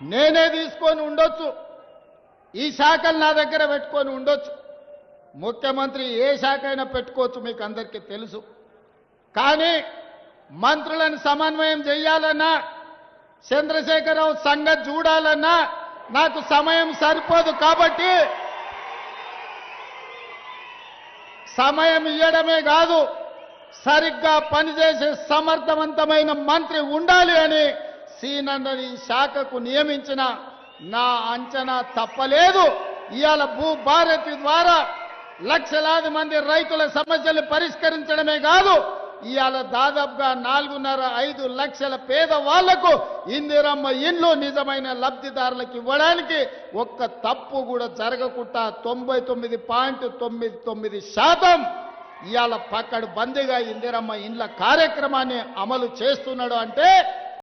నేనే తీసుకొని ఉండొచ్చు, ఈ శాఖలు నా దగ్గర పెట్టుకొని ఉండొచ్చు, ముఖ్యమంత్రి ఏ శాఖ అయినా పెట్టుకోవచ్చు, మీకు అందరికీ తెలుసు. కానీ మంత్రులను సమన్వయం చేయాలన్నా, చంద్రశేఖరరావు సంగతి చూడాలన్నా నాకు సమయం సరిపోదు. కాబట్టి సమయం ఇవ్వడమే కాదు, సరిగ్గా పనిచేసే సమర్థవంతమైన మంత్రి ఉండాలి అని సీనన్నని శాఖకు నియమించిన నా అంచనా తప్పలేదు. ఇవాళ భూభారతి ద్వారా లక్షలాది మంది రైతుల సమస్యలు పరిష్కరించడమే కాదు, ఇవాళ దాదాపుగా 4.5 లక్షల పేదవాళ్లకు ఇందిరమ్మ ఇండ్లు నిజమైన లబ్ధిదారులకు ఇవ్వడానికి ఒక్క తప్పు కూడా జరగకుండా 99.99% ఇవాళ పక్కడు బందీగా ఇందిరమ్మ ఇండ్ల కార్యక్రమాన్ని అమలు చేస్తున్నాడు. అంటే